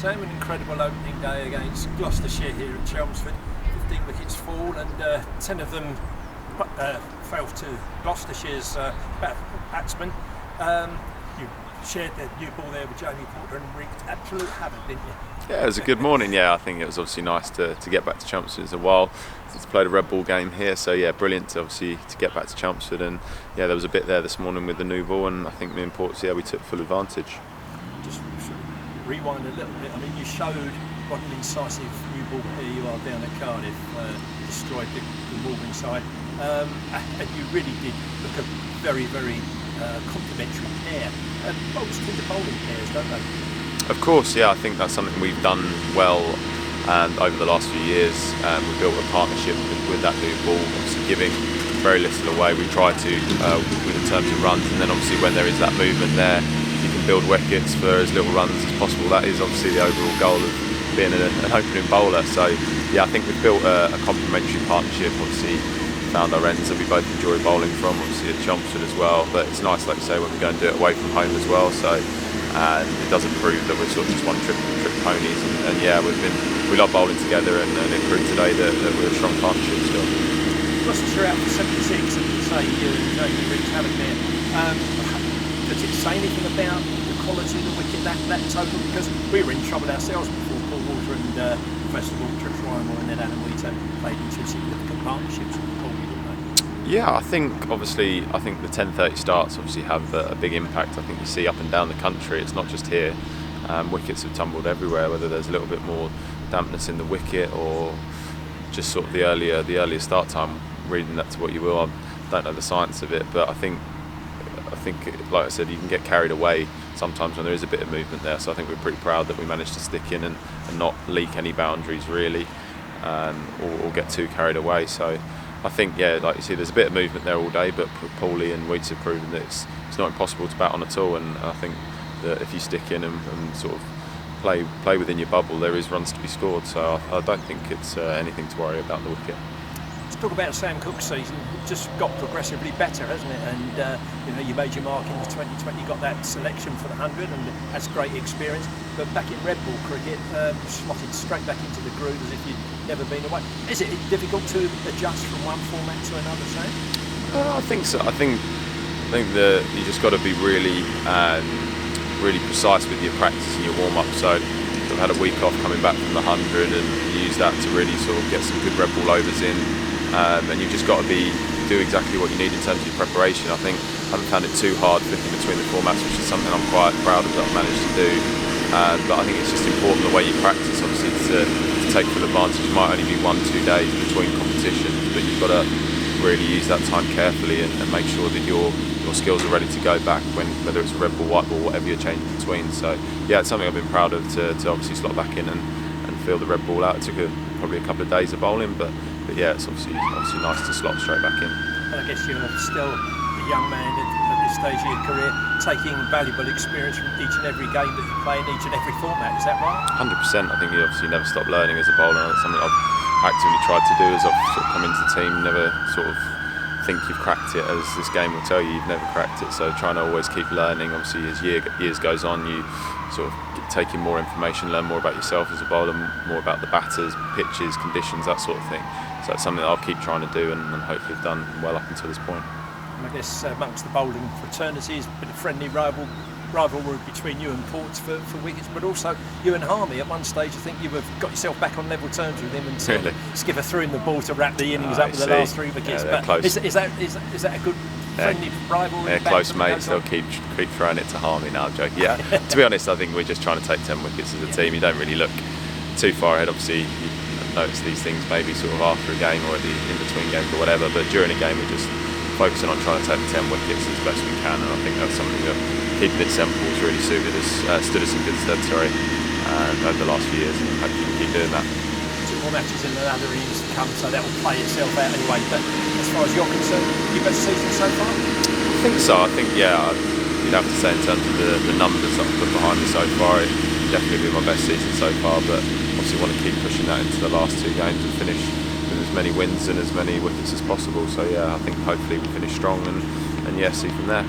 Sam, an incredible opening day against Gloucestershire here at Chelmsford. 15 wickets fall and 10 of them fell to Gloucestershire's batsmen. You shared the new ball there with Jamie Porter and wreaked absolute havoc, didn't you? Yeah, it was a good morning. Yeah, I think it was obviously nice to get back to Chelmsford. It's a while since I played a red ball game here, so yeah, brilliant to get back to Chelmsford. And yeah, there was a bit there this morning with the new ball, and I think me and Ports, we took full advantage. Just sort of rewind a little bit. I mean, you showed what an incisive new ball here you are down at Cardiff, destroyed the Morgan side, and you really did look a very, very complementary pair. Bowls tend to bowl in pairs, don't they? Of course, yeah, I think that's something we've done well over the last few years. We built a partnership with that new ball, obviously giving very little away. We try to, in terms of runs, and then obviously when there is that movement there, you can build wickets for as little runs as possible. That is obviously the overall goal of being an opening bowler. So yeah, I think we've built a complementary partnership. Obviously found our ends that we both enjoy bowling from, obviously at Chelmsford as well. But it's nice, like you say, when we go and do it away from home as well. So and it doesn't prove that we're sort of just one trip ponies. And yeah, we love bowling together, and it proved today that we're a strong partnership still. Gloucestershire out for 76, and you say you reached havoc there. Does it say anything about the quality of the wicket, that total? Because we were in trouble ourselves before Paul Walter and Professor Walter Schreimer and then Adam Wheater played in two significant partnerships with Paul, didn't they? Yeah, I think the 10:30 starts obviously have a big impact. I think you see up and down the country, it's not just here. Wickets have tumbled everywhere, whether there's a little bit more dampness in the wicket or just sort of the earlier start time. Reading that to what you will, I don't know the science of it, but I think like I said, you can get carried away sometimes when there is a bit of movement there. So I think we're pretty proud that we managed to stick in and not leak any boundaries really, or get too carried away. So I think, yeah, like you see, there's a bit of movement there all day, but Paulie and Weeds have proven that it's not impossible to bat on at all. And I think that if you stick in and sort of play within your bubble, there is runs to be scored. So I don't think it's anything to worry about the wicket. Let's talk about Sam Cook's season. It just got progressively better, hasn't it? And you made your mark in the 2020, got that selection for the 100, and that's great experience. But back in red ball cricket, slotted straight back into the groove as if you'd never been away. Is it difficult to adjust from one format to another, Sam? I think so. I think that you just got to be really precise with your practice and your warm up. So I've had a week off coming back from the 100 and use that to really sort of get some good red ball overs in. And you've just got to do exactly what you need in terms of your preparation. I think I haven't found it too hard flicking between the formats, which is something I'm quite proud of that I've managed to do. But I think it's just important the way you practice, obviously, to take full advantage. It might only be 1-2 days between competitions, but you've got to really use that time carefully and make sure that your skills are ready to go back whether it's a red ball, white ball, whatever you're changing between. So yeah, it's something I've been proud of to obviously slot back in and feel the red ball out. It took probably a couple of days of bowling, but yeah, it's obviously nice to slot straight back in. And I guess you're still a young man at this stage of your career, taking valuable experience from each and every game that you play in each and every format. Is that right? 100%. I think you obviously never stop learning as a bowler. It's something I've actively tried to do as I've sort of come into the team. Never sort of think you've cracked it, as this game will tell you, you've never cracked it. So trying to always keep learning. Obviously, as years goes on, you sort of take in more information, learn more about yourself as a bowler, more about the batters, pitches, conditions, that sort of thing. So that's something that I'll keep trying to do, and hopefully have done well up until this point. And I guess amongst the bowling fraternities, a bit of friendly rivalry between you and Ports for wickets, but also you and Harmy. At one stage, I think you have got yourself back on level terms with him, and really? Skipper threw in the ball to wrap the innings up with the last 3 wickets. Yeah, but is that a good friendly rivalry? Yeah, close mates. They'll keep throwing it to Harmy now. I'm joking. Yeah, to be honest, I think we're just trying to take 10 wickets as a team. You don't really look too far ahead. Obviously, you notice these things maybe sort of after a game or at the in-between games or whatever. But during a game, we're just focusing on trying to take 10 wickets as best we can, and I think that's something that keeping it simple has really stood us in good stead. Over the last few years, and hopefully we keep doing that. 2 more matches in another innings to come, so that will play itself out anyway. But as far as you're concerned, your best season so far? I think so. I think you'd have to say in terms of the numbers that I've put behind me so far, it's definitely been my best season so far. But obviously want to keep pushing that into the last 2 games and finish with as many wins and as many wickets as possible. So yeah, I think hopefully we finish strong and see from there.